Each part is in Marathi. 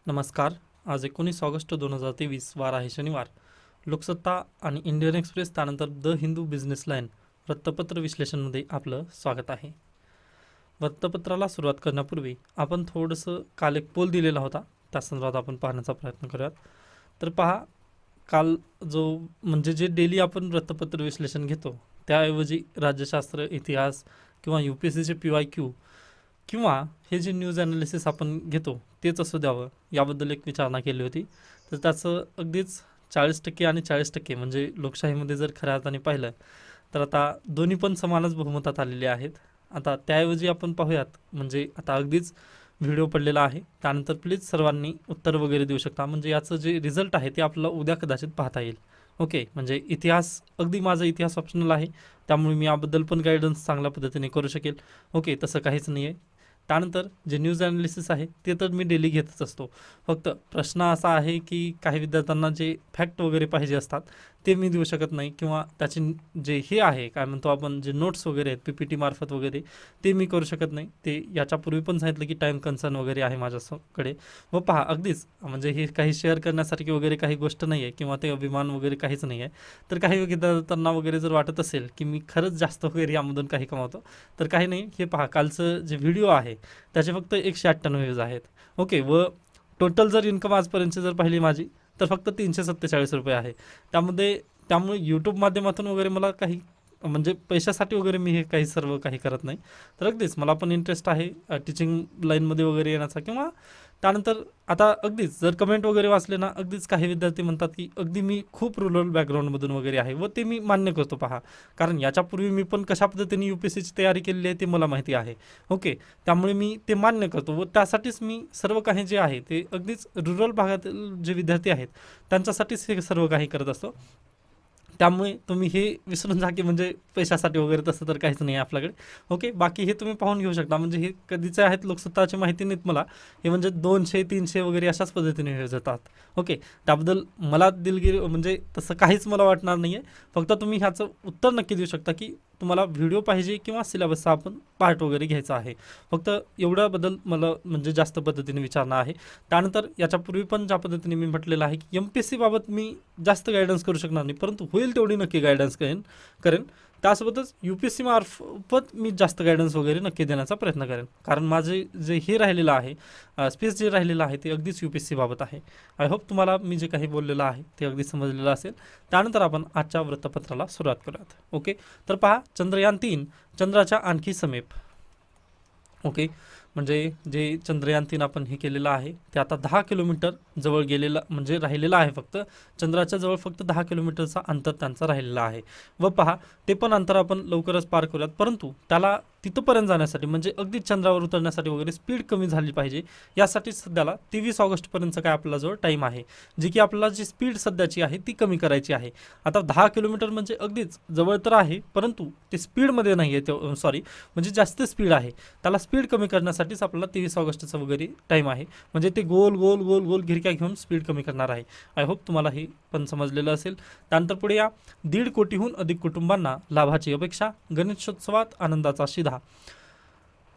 नमस्कार. आज 19 ऑगस्ट 2023 वार आहे शनिवार. लोकसत्ता आणि इंडियन एक्सप्रेस त्यानंतर द हिंदू बिझनेस लाईन वृत्तपत्र विश्लेषणमध्ये आपलं स्वागत आहे. वृत्तपत्राला सुरुवात करण्यापूर्वी आपण थोडंसं काल एक पोल दिलेला होता, त्या संदर्भात आपण पाहण्याचा प्रयत्न करूयात. तर पहा, काल जो म्हणजे जे डेली आपण वृत्तपत्र विश्लेषण घेतो त्याऐवजी राज्यशास्त्र, इतिहास किंवा UPSCचे PYQ किंवा हे जे न्यूज ॲनालिसिस आपण घेतो तेच असू द्यावं याबद्दल एक विचारणा केली होती. तर त्याचं अगदीच 40% आणि 40% म्हणजे लोकशाहीमध्ये जर खऱ्या अर्थाने पाहिलं तर आता दोन्ही पण समानच बहुमतात आलेले आहेत. आता त्याऐवजी आपण पाहूयात, म्हणजे आता अगदीच व्हिडिओ पडलेला आहे, त्यानंतर प्लीज सर्वांनी उत्तर वगैरे देऊ शकता, म्हणजे याचं जे रिझल्ट आहे ते आपल्याला उद्या कदाचित पाहता येईल. ओके, म्हणजे इतिहास, अगदी माझा इतिहास ऑप्शनल आहे, त्यामुळे मी याबद्दल पण गायडन्स चांगल्या पद्धतीने करू शकेल. ओके, तसं काहीच नाही आहे. त्यानंतर जे न्यूज ॲनालिसिस आहे ते तर मी डेली घेतच असतो. फक्त प्रश्न असा आहे की काही विद्यार्थ्यांना जे फॅक्ट वगैरे पाहिजे असतात ते मी देऊ शकत नाही, किंवा त्याचे जे हे आहे काय म्हणतो आपण, जे नोट्स वगैरे आहेत PPT मार्फत वगैरे ते मी करू शकत नाही. ते याच्यापूर्वी पण सांगितलं की टाईम कन्सर्न वगैरे आहे माझ्याकडे. व पहा, अगदीच म्हणजे हे काही शेअर करण्यासारखी वगैरे काही गोष्ट नाही आहे, किंवा ते अभिमान वगैरे काहीच नाही आहे. तर काही विद्यार्थ्यांना वगैरे जर वाटत असेल की मी खरंच जास्त वगैरे यामधून काही कमावतो, तर काही नाही. हे पहा, कालचं जे व्हिडिओ आहे त्याचे फक्त 198 व्ह्यूज आहेत. ओके, व टोटल जर इन्कम आजपर्यंतची जर पाहिली माझी तर फक्त 347 रुपये आहे. त्यामुळे यूट्यूब माध्यमातून वगैरे मला काही म्हणजे पैशासाठी वगैरे मी हे काही सर्व काही करत नाही. तर अगदीच मला पण इंटरेस्ट आहे टीचिंग लाईनमध्ये वगैरे येण्याचा, किंवा त्यानंतर आता अगदीच जर कमेंट वगैरे वाचले ना, अगदीच काही विद्यार्थी म्हणतात की अगदी मी खूप रुरल बॅकग्राऊंडमधून वगैरे आहे, व ते मी मान्य करतो. पहा, कारण याच्यापूर्वी मी पण कशा पद्धतीने UPSCची तयारी केलेली आहे ते मला माहिती आहे. ओके, त्यामुळे मी ते मान्य करतो, व त्यासाठीच मी सर्व काही जे आहे ते अगदीच रुरल भागातील जे विद्यार्थी आहेत त्यांच्यासाठीच हे सर्व काही करत असतो. त्यामुळे तुम्ही हे विसरून जा की म्हणजे पैशासाठी वगैरे तसं तर काहीच नाही आहे आपल्याकडे. ओके, बाकी हे तुम्ही पाहून घेऊ शकता. म्हणजे हे कधीचे आहेत लोकसत्ताची माहिती नाहीत मला, हे म्हणजे 200-300 वगैरे अशाच पद्धतीने हे जातात. ओके, त्याबद्दल मला दिलगिरी म्हणजे तसं काहीच मला वाटणार नाही आहे. फक्त तुम्ही ह्याचं उत्तर नक्की देऊ शकता की तुम्हाला व्हिडिओ पाहिजे किंवा सिलेबसचा आपण पार्ट वगैरे घ्यायचा आहे. फक्त एवढ्याबद्दल मला म्हणजे जास्त पद्धतीने विचारणा आहे. त्यानंतर याच्यापूर्वी पण ज्या पद्धतीने मी म्हटलेलं आहे की MPSC बाबत मी जास्त गायडन्स करू शकणार नाही, परंतु होईल तेवढी नक्की गायडन्स करेन. त्यासोबतच UPSC मार्फत मी जास्त गायडन्स वगैरे नक्की देण्याचा प्रयत्न करेन, कारण माझे जे हे राहिलेलं आहे स्पेस जे राहिलेलं आहे ते अगदीच UPSC बाबत आहे. आय होप तुम्हाला मी जे काही बोललेलं आहे ते अगदी समजलेलं असेल. त्यानंतर आपण आजच्या वृत्तपत्राला सुरुवात करूयात. ओके, तर पहा, चंद्रयान-3 चंद्राच्या आणखी समीप. ओके, म्हणजे जे चंद्रयान-3 आपण हे केलेलं आहे ते आता 10 किलोमीटर जवळ गेलेलं म्हणजे राहिलेलं आहे. फक्त चंद्राच्या जवळ फक्त 10 किलोमीटरचा अंतर त्यांचा राहिलेला आहे. व पहा, ते पण अंतर आपण लवकरच पार करूयात, परंतु त्याला तिथंपर्यंत जाण्यासाठी म्हणजे अगदी चंद्रावर उतरण्यासाठी वगैरे स्पीड कमी झाली पाहिजे. यासाठी सध्याला 23 ऑगस्टपर्यंतचं काय आपल्याजवळ टाईम आहे, जी की आपल्याला जी स्पीड सध्याची आहे ती कमी करायची आहे. आता 10 किलोमीटर म्हणजे अगदीच जवळ तर आहे, परंतु ते स्पीडमध्ये नाही आहे, ते सॉरी म्हणजे जास्त स्पीड आहे. त्याला स्पीड कमी करण्यासाठीच आपल्याला 23 ऑगस्टचा वगैरे टाईम आहे. म्हणजे ते गोल गोल गोल गोल गिरक्या घेऊन स्पीड कमी करणार आहे. आय होप तुम्हाला हे पण समजलेलं असेल. त्यानंतर पुढे या, 1.5 कोटीहून अधिक कुटुंबांना लाभाची अपेक्षा, गणेशोत्सवात आनंदाचा शिधा,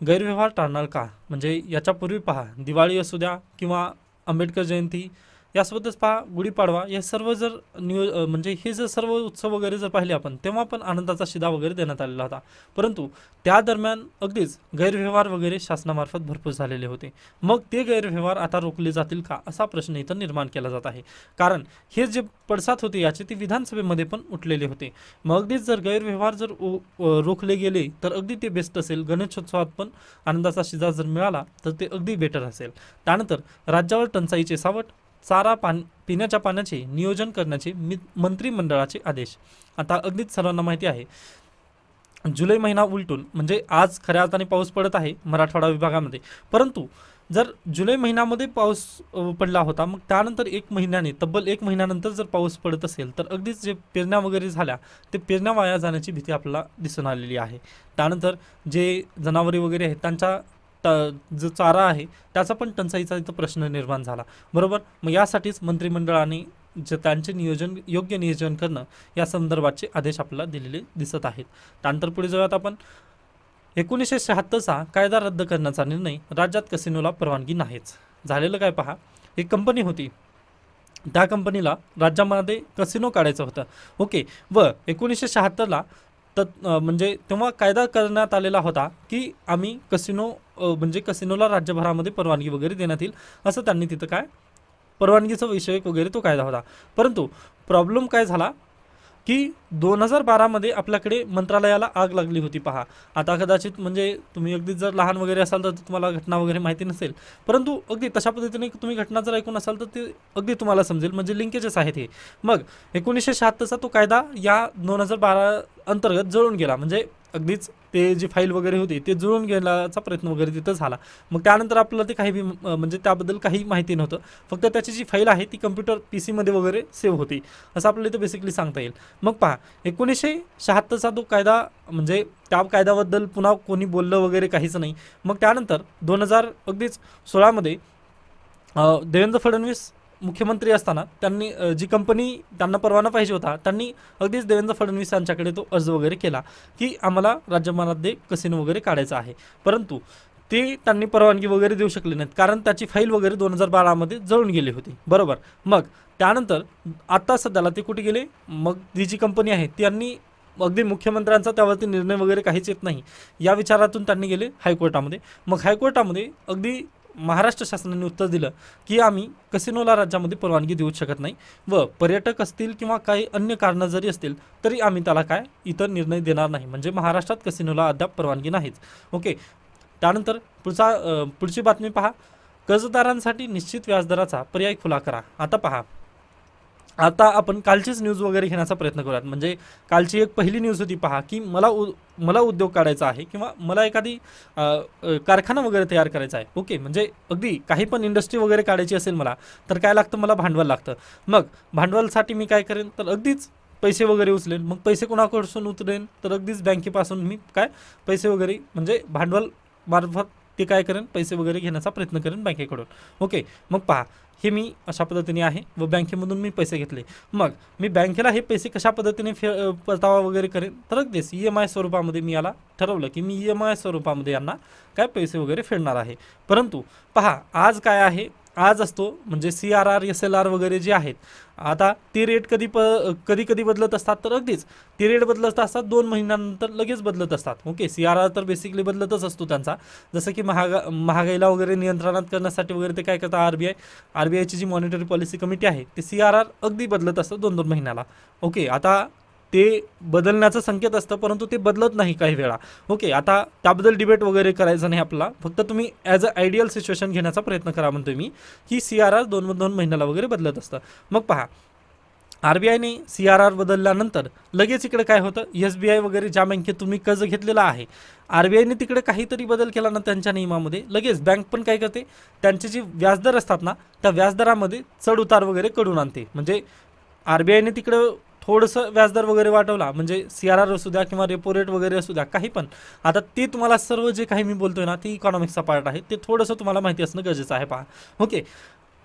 गैरव्यवहार टाळणार का. म्हणजे याच्यापूर्वी पहा, दिवाळी असू द्या किंवा आंबेडकर जयंती, यासोबतच पहा गुढीपाडवा, हे सर्व जर म्हणजे हे जर सर्व उत्सव वगैरे जर पाहिले आपण, तेव्हा पण आनंदाचा शिधा वगैरे देण्यात आलेला होता. परंतु त्या दरम्यान अगदीच गैरव्यवहार वगैरे शासनामार्फत भरपूर झालेले होते. मग ते गैरव्यवहार आता रोखले जातील का, असा प्रश्न इथं निर्माण केला जात आहे. कारण हे जे पडसाद होते याचे ते विधानसभेमध्ये पण उठलेले होते. मग अगदीच जर गैरव्यवहार जर रोखले गेले तर अगदी ते बेस्ट असेल. गणेशोत्सवात पण आनंदाचा शिधा जर मिळाला तर ते अगदी बेटर असेल. त्यानंतर राज्यावर टंचाईचे सावट, पिण्याच्या पाण्याचे नियोजन करण्याचे मंत्रिमंडळाचे आदेश. आता अगदीच सर्वांना माहिती आहे, जुलै महिना उलटून म्हणजे आज खऱ्या अर्थाने पाऊस पडत आहे मराठवाडा विभागामध्ये, परंतु जर जुलै महिन्यामध्ये पाऊस पडला होता, मग त्यानंतर तब्बल 1 महिन्यानंतर जर पाऊस पडत असेल तर अगदीच जे पेरण्या वगैरे झाल्या ते पेरण्या वाया जाण्याची भीती आपल्याला दिसून आलेली आहे. त्यानंतर जे जनावरे वगैरे आहेत त्यांचा जो चारा आहे त्याचा पण टंचाईचा इथं प्रश्न निर्माण झाला, बरोबर. मग यासाठीच मंत्रिमंडळाने जे त्यांचे योग्य नियोजन करणं या संदर्भाचे आदेश आपल्याला दिलेले दिसत आहेत. त्यानंतर पुढे जाऊयात आपण. 1976चा कायदा रद्द करण्याचा निर्णय, राज्यात कसिनोला परवानगी नाहीच. झालेलं काय पहा, एक कंपनी होती, त्या कंपनीला राज्यामध्ये कसिनो काढायचं होतं. ओके. व 1976ला म्हणजे तेव्हा कायदा करण्यात आलेला होता की आम्ही कसिनो म्हणजे कसिनोला राज्यभरामध्ये परवानगी वगैरे देण्यात येईल, असं त्यांनी तिथं काय परवानगीचा विषयक वगैरे तो कायदा होता. परंतु प्रॉब्लेम काय झाला की 2012मध्ये आपल्याकडे मंत्रालयाला आग लागली होती. पहा, आता कदाचित म्हणजे तुम्ही अगदी जर लहान वगैरे असाल तर तुम्हाला घटना वगैरे माहिती नसेल, परंतु अगदी तशा पद्धतीने तुम्ही घटना जर ऐकून असाल तर ते अगदी तुम्हाला समजेल, म्हणजे लिंकेजेस आहेत हे. मग 1976चा तो कायदा या 2012 अंतर्गत जळून गेला, म्हणजे अगदीच ते जी फाईल वगैरे होती ते जुळून घेण्याचा प्रयत्न वगैरे तिथं झाला. मग त्यानंतर आपल्याला ते काही म्हणजे त्याबद्दल काही माहिती नव्हतं, फक्त त्याची जी फाईल आहे ती कम्प्युटर PC मध्ये वगैरे सेव्ह होती, असं आपल्याला इथं बेसिकली सांगता येईल. मग पहा, 1976चा तो कायदा, म्हणजे त्या कायद्याबद्दल पुन्हा कोणी बोललं वगैरे काहीच नाही. मग त्यानंतर 2016मध्ये देवेंद्र फडणवीस मुख्यमंत्री असताना त्यांनी जी कंपनी त्यांना परवाना पाहिजे होता, त्यांनी अगदीच देवेंद्र फडणवीस यांच्याकडे तो अर्ज वगैरे केला की आम्हाला राज्यभरामध्ये कसिनो वगैरे काढायचा आहे. परंतु ते त्यांनी परवानगी वगैरे देऊ शकले नाहीत, कारण त्याची फाईल वगैरे 2012मध्ये जळून गेली होती. बरोबर. मग त्यानंतर आता सध्याला ते कुठे गेले, मग ती जी कंपनी आहे त्यांनी अगदी मुख्यमंत्र्यांचा त्यावरती निर्णय वगैरे काहीच येत नाही या विचारातून त्यांनी गेले हायकोर्टामध्ये. मग हायकोर्टामध्ये अगदी महाराष्ट्र शासनाने उत्तर दिलं की आम्ही कसिनोला राज्यामध्ये परवानगी देऊ शकत नाही, व पर्यटक असतील किंवा काही अन्य कारणं जरी असतील तरी आम्ही त्याला काय इतर निर्णय देणार नाही, म्हणजे महाराष्ट्रात कसिनोला अद्याप परवानगी नाहीच. ओके. त्यानंतर पुढची बातमी पहा, कर्जदारांसाठी निश्चित व्याजदराचा पर्याय खुला करा. आता पहा, आता आपण कालचीच न्यूज वगैरे घेण्याचा प्रयत्न करूयात. म्हणजे कालची एक पहिली न्यूज होती, पहा, की मला उद्योग काढायचा आहे किंवा मला एखादी कारखाना वगैरे तयार करायचा आहे. ओके. म्हणजे अगदी काही पण इंडस्ट्री वगैरे काढायची असेल मला, तर काय लागतं, मला भांडवल लागतं. मग भांडवलसाठी मी काय करेन, तर अगदीच पैसे वगैरे उचलेन. मग पैसे कोणाकडून उचलेन, तर अगदीच बँकेपासून मी काय पैसे वगैरे म्हणजे भांडवल मार्फत ते काय करेन, पैसे वगैरे घेण्याचा प्रयत्न करेन बँकेकडून. ओके. मग पहा, हे मी अशा पद्धतीने आहे व बँकेमधून मी पैसे घेतले. मग मी बँकेला हे पैसे कशा पद्धतीने परतावा वगैरे करेन, तर अगदीच EMI स्वरूपामध्ये मी याला ठरवलं की मी EMI स्वरूपामध्ये यांना काय पैसे वगैरे फेडणार आहे. परंतु पहा, आज काय आहे, आज असतो म्हणजे CRR SLR वगैरे जे आहेत, आता ते रेट कधी बदलत असतात, तर अगदीच ते रेट बदलत असतात 2 महिन्यानंतर लगेच बदलत असतात. ओके. CRR तर बेसिकली बदलतच असतो त्यांचा, जसं की महागाईला वगैरे नियंत्रणात करण्यासाठी वगैरे ते काय करतात, RBIची जी मॉनिटरी पॉलिसी कमिटी आहे ते CRR अगदी बदलत असतं 2-2 महिन्याला. ओके. आता ते बदलण्याचं संकेत असतं, परंतु ते बदलत नाही काही वेळा. ओके. आता त्याबद्दल डिबेट वगैरे करायचं नाही आपला, फक्त तुम्ही ॲज अ आयडियल सिच्युएशन घेण्याचा प्रयत्न करा म्हणतोय मी, की CRR 2 महिन्याला वगैरे बदलत असतं. मग पहा, RBIने CRR बदलल्यानंतर लगेच इकडे काय होतं, SBI वगैरे ज्या बँकेत तुम्ही कर्ज घेतलेला आहे, RBIने तिकडे काहीतरी बदल केला ना त्यांच्या नियमामध्ये, लगेच बँक पण काय करते, त्यांचे जे व्याजदर असतात ना त्या व्याजदरामध्ये चढ उतार वगैरे करून आणते. म्हणजे RBIने तिकडं थोडंसं व्याजदर वगैरे वाढवला, म्हणजे CRR असू द्या किंवा रेपो रेट वगैरे असू द्या, काही पण. आता ते तुम्हाला सर्व जे काही मी बोलतोय ना, ते इकॉनॉमिक्सचा पार्ट आहे, ते थोडंसं तुम्हाला माहिती असणं गरजेचं आहे. पहा. ओके.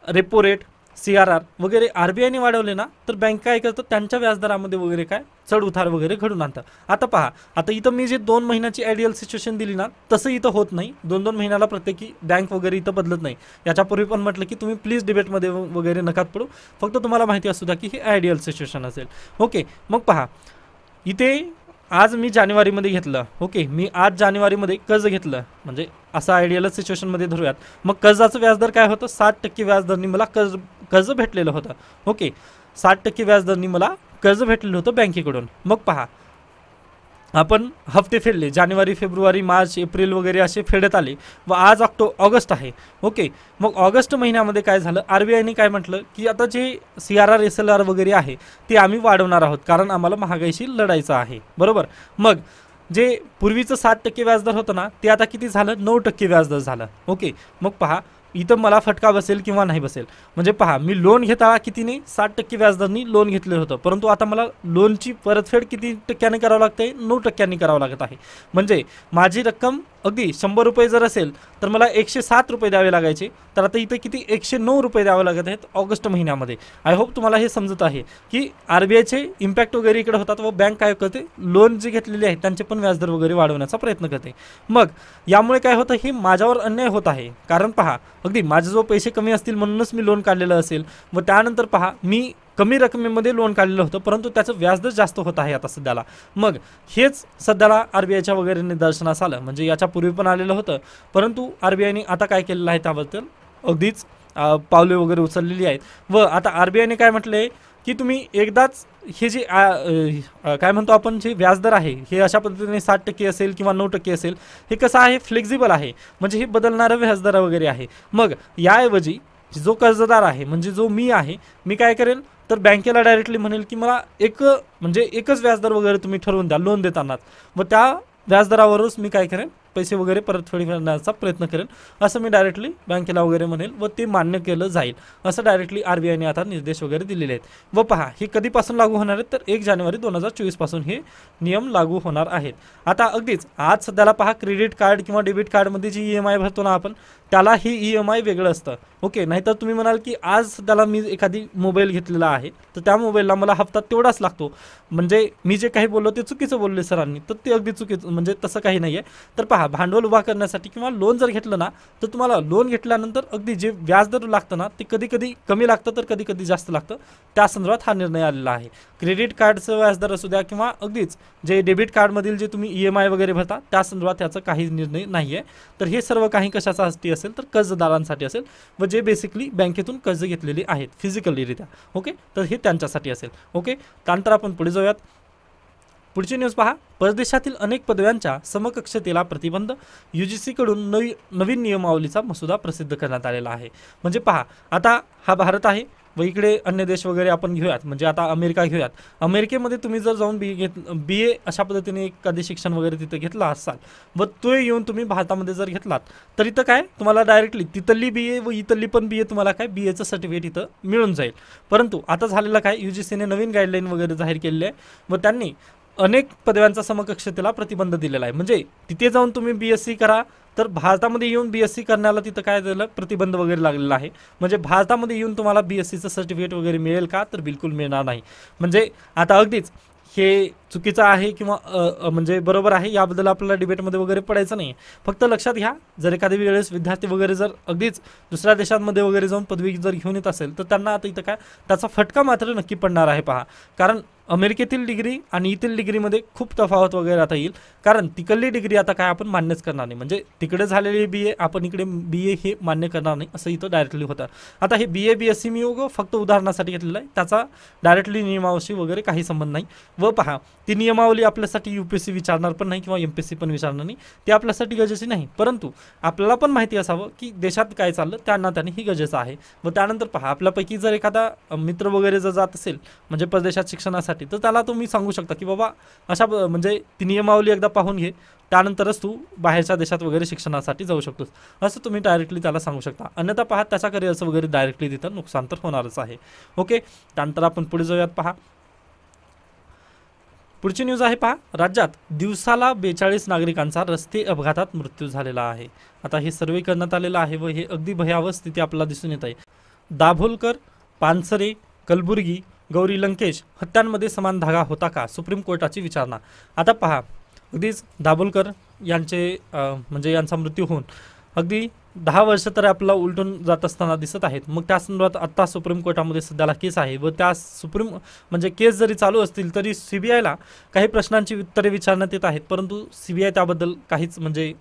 रेपो रेट, CRR वगैरे RBIने वाढवले ना, तर बँक काय करतं, त्यांच्या व्याजदरामध्ये वगैरे काय चढ उतार वगैरे घडून आणतं. आता पहा, आता इथं मी जे 2 महिन्याची आयडियल सिच्युएशन दिली ना, तसं इथं होत नाही. 2-2 महिन्याला प्रत्येकी बँक वगैरे इथं बदलत नाही. याच्यापूर्वी पण म्हटलं की तुम्ही प्लीज डिबेटमध्ये वगैरे नकात पडू, फक्त तुम्हाला माहिती असू द्या की हे आयडियल सिच्युएशन असेल. ओके. मग पहा, इथे आज मी जानेवारीमध्ये घेतलं. ओके. मी आज जानेवारीमध्ये कर्ज घेतलं, म्हणजे असं आयडियल सिच्युएशनमध्ये धरूयात. मग कर्जाचं व्याजदर काय होतं, 60% व्याजदरनी मला कर्ज भेटलेलं होतं. ओके. 60% व्याजदरनी मला कर्ज भेटलेलं होतं बँकेकडून. मग पहा, आपण हप्ते फेडले, जानेवारी, फेब्रुवारी, मार्च, एप्रिल वगैरे असे फेडत आले, व आज ऑगस्ट आहे. ओके. मग ऑगस्ट महिन्यामध्ये काय झालं, RBIने काय म्हटलं की आता जे CRR SLR वगैरे आहे ते आम्ही वाढवणार आहोत, कारण आम्हाला महागाईशी लढायचं आहे. बरोबर. मग जे पूर्वीचं 60% व्याजदर होतं ना, ते आता किती झालं, 9% व्याजदर झालं. ओके. मग पहा, इथं मला फटका बसेल किंवा नाही बसेल. म्हणजे पहा, मी लोन घेताना कितीने, 60% व्याजदरनी लोन घेतलेलं होतं, परंतु आता मला लोनची परतफेड किती टक्क्याने करावं लागते, 9% करावं लागत आहे. म्हणजे माझी रक्कम अगदी 100 रुपये जर असेल तर मला 107 रुपये द्यावे लागायचे, तर आता इथं किती 109 रुपये द्यावे लागत आहेत ऑगस्ट महिन्यामध्ये. आय होप तुम्हाला हे समजत आहे की RBIचे इम्पॅक्ट वगैरे इकडे होतात व बँक काय करते, लोन जे घेतलेले आहेत त्यांचे पण व्याजदर वगैरे वाढवण्याचा प्रयत्न करते. मग यामुळे काय होतं, हे माझ्यावर अन्याय होत आहे. कारण पहा, अगदी माझे जो पैसे कमी असतील म्हणूनच मी लोन काढलेलं असेल व त्यानंतर पहा मी कमी रकमेमध्ये लोन काढलेलं होतं, परंतु त्याचं व्याजदर जास्त होत आहे आता सध्याला. मग हेच सध्याला RBIच्या वगैरे निदर्शनास आलं, म्हणजे याच्या पूर्वी पण आलेलं होतं, परंतु RBIने आता काय केलेलं आहे त्याबद्दल अगदीच पावले वगैरे उचललेली आहेत. व आता RBIने काय म्हटलंय की तुम्ही एकदाच हे जे काय म्हणतो आपण जे व्याजदर आहे हे अशा पद्धतीने 7% असेल किंवा 9% असेल, हे कसं आहे फ्लेक्झिबल आहे, म्हणजे हे बदलणारं व्याजदर वगैरे आहे. मग याऐवजी जो कर्जदार आहे म्हणजे जो मी आहे, मी काय करेल तर बँकेला डायरेक्टली म्हणेल की मला एकच व्याजदर वगैरे तुम्ही ठरवून द्या लोन देतानाच, व त्या व्याजदरावरच मी काय करेन पैसे वगैरे परतफेड करण्याचा प्रयत्न करेन, असं मी डायरेक्टली बँकेला वगैरे म्हणेल व ते मान्य केलं जाईल, असं डायरेक्टली RBIने आता निर्देश वगैरे दिलेले आहेत. व पहा हे कधीपासून लागू होणार आहेत, तर 1 जानेवारी 2024 पासून हे नियम लागू होणार आहेत. आता अगदीच आज सध्याला पहा क्रेडिट कार्ड किंवा डेबिट कार्डमध्ये जी EMI भरतो ना आपण, त्याला ही EMI वेगळं असतं. ओके, नाहीतर तुम्ही म्हणाल की आज सध्याला मी एखादी मोबाईल घेतलेला आहे तर त्या मोबाईलला मला हप्ता तेवढाच लागतो, म्हणजे मी जे काही बोललो ते चुकीचं बोलले सरांनी, तर ते अगदी चुकीचं, म्हणजे तसं काही नाही आहे. तर पहा भांडवल उभा करण्यासाठी किंवा लोन जर घेतलं ना, तर तुम्हाला लोन घेतल्यानंतर अगदी जे व्याजदर लागतं ना ते कधी कधी कमी लागतं तर कधी कधी जास्त लागतं, त्या संदर्भात हा निर्णय आलेला आहे. क्रेडिट कार्डचं व्याजदर असू द्या किंवा अगदीच जे डेबिट कार्डमधील जे तुम्ही EMI वगैरे भरता त्या संदर्भात त्याचा काही निर्णय नाही आहे. तर हे सर्व काही कशासाठी असेल तर कर्जदारांसाठी असेल, व जे बेसिकली बँकेतून कर्ज घेतलेली आहेत फिजिकलीरित्या. ओके, तर हे त्यांच्यासाठी असेल. ओके, त्यानंतर आपण पुढे जाऊयात. पुढची न्यूज पहा, परदेशातील अनेक पदव्यांच्या समकक्षतेला प्रतिबंध, UGC कडून नवीन नियमावलीचा मसुदा प्रसिद्ध करण्यात आलेला आहे. म्हणजे पहा, आता हा भारत आहे व इकडे अन्य देश वगैरे आपण घेऊयात, म्हणजे आता अमेरिका घेऊयात. अमेरिकेमध्ये तुम्ही जर जाऊन BA अशा पद्धतीने एखादी शिक्षण वगैरे तिथं घेतला असाल व तो येऊन तुम्ही भारतामध्ये जर घेतलात, तर इथं काय तुम्हाला डायरेक्टली तिथली BA व इथली पण BA तुम्हाला काय BAचं सर्टिफिकेट इथं मिळून जाईल. परंतु आता झालेलं काय, UGCने नवीन गाईडलाईन वगैरे जाहीर केलेली आहे व त्यांनी अनेक पदव्यांचा समकक्षतेला प्रतिबंध दिलेला आहे. म्हणजे तिथे जाऊन तुम्ही BSc करा, तर भारतामध्ये येऊन BSc करण्याला तिथं काय झालं प्रतिबंध वगैरे लागलेला आहे. म्हणजे भारतामध्ये येऊन तुम्हाला BScचं सर्टिफिकेट वगैरे मिळेल का, तर बिलकुल मिळणार नाही. म्हणजे आता अगदीच हे चुकीचं आहे किंवा म्हणजे बरोबर आहे याबद्दल आपल्याला डिबेटमध्ये वगैरे पडायचं नाही. फक्त लक्षात घ्या, जर एखाद्या वेळेस विद्यार्थी वगैरे जर अगदीच दुसऱ्या देशांमध्ये वगैरे जाऊन पदवी जर घेऊन येत असेल तर त्यांना आता इथं काय त्याचा फटका मात्र नक्की पडणार आहे. पहा, कारण अमेरिकेतील डिग्री आणि इथील डिग्रीमध्ये खूप तफावत वगैरे आता येईल, कारण तिकडली डिग्री आता काय आपण मान्यच करणार नाही. म्हणजे तिकडे झालेली BA आपण इकडे BA हे मान्य करणार नाही, असं इथं डायरेक्टली होतं. आता हे BA BSc मी फक्त उदाहरणासाठी घेतलेलं आहे, त्याचा डायरेक्टली नियमावशी वगैरे काही संबंध नाही. व पहा, ती नियमावली आपल्यासाठी UPSC विचारणार पण नाही किंवा MPSC पण विचारणार नाही, ती आपल्यासाठी गरजेची नाही. परंतु आपल्याला पण माहिती असावं की देशात काय चाललं त्यांना त्याने ही गरजेचं आहे. व त्यानंतर पहा, आपल्यापैकी जर एखादा मित्र वगैरे जर जात असेल म्हणजे परदेशात शिक्षणासाठी, तर त्याला तुम्ही सांगू शकता की बाबा अशा म्हणजे ती नियमावली एकदा पाहून घे, त्यानंतरच तू बाहेरच्या देशात वगैरे शिक्षणासाठी जाऊ शकतोस, असं तुम्ही डायरेक्टली त्याला सांगू शकता. अन्यथा पहा त्याच्या करिअरचं वगैरे डायरेक्टली तिथं नुकसान तर होणारच आहे. ओके, त्यानंतर आपण पुढे जाऊयात. पहा, पुढची न्यूज आहे. पहा, राज्यात दिवसाला 42 नागरिकांचा रस्ते अपघातात मृत्यू झालेला आहे. आता हे सर्वे करण्यात आलेलं आहे व हे अगदी भयावह स्थिती आपल्याला दिसून येत आहे. दाभोलकर, पानसरे, कलबुर्गी, गौरी लंकेश हत्यांमध्ये समान धागा होता का, सुप्रीम कोर्टाची विचारणा. आता पहा, अगदीच दाभोलकर यांचे म्हणजे यांचा मृत्यू होऊन अगदी 10 वर्ष तर आपल्याला उलटून जात असताना दिसत आहेत. मग त्या संदर्भात आत्ता सुप्रीम कोर्टामध्ये सध्याला केस आहे व त्या म्हणजे केस जरी चालू असतील तरी CBIला काही प्रश्नांची उत्तरे विचारण्यात येत आहेत, परंतु CBI त्याबद्दल काहीच म्हणजे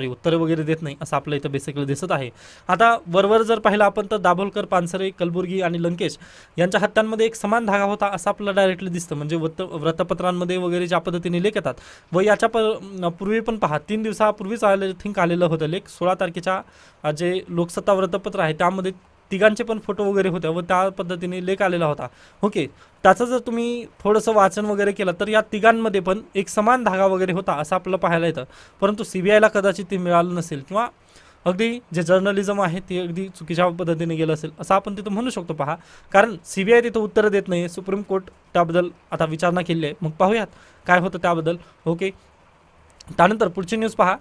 उत्तरे वगैरे देत नाही, असं आपलं इथं बेसिकली दिसत आहे. आता वरवर जर पाहिलं आपण तर दाभोलकर, पानसरे, कलबुर्गी आणि लंकेश यांच्या हत्यांमध्ये एक समान धागा होता असं आपल्याला डायरेक्टली दिसतं. म्हणजे वृत्तपत्रांमध्ये वगैरे ज्या पद्धतीने लेख येतात व याच्या पूर्वी पण पहा 3 दिवसापूर्वीच आलेलं होतं लेख. 16 तारखेच्या जे लोकसत्ता वृत्तपत्र आहे त्यामध्ये तिघांचे पण फोटो वगैरे होते व त्या पद्धतीने लेख आलेला होता. ओके, त्याचं जर तुम्ही थोडंसं वाचन वगैरे केलं तर या तिघांमध्ये पण एक समान धागा वगैरे होता असं आपल्याला पाहायला येतं. परंतु CBIला कदाचित ते मिळालं नसेल किंवा अगदी जे जर्नलिझम आहे ते अगदी चुकीच्या पद्धतीने गेलं असेल असं आपण तिथं म्हणू शकतो. पहा, कारण CBI तिथं उत्तर देत नाही, सुप्रीम कोर्ट त्याबद्दल आता विचारणा केली आहे. मग पाहूयात काय होतं त्याबद्दल. ओके, त्यानंतर पुढची न्यूज पहा,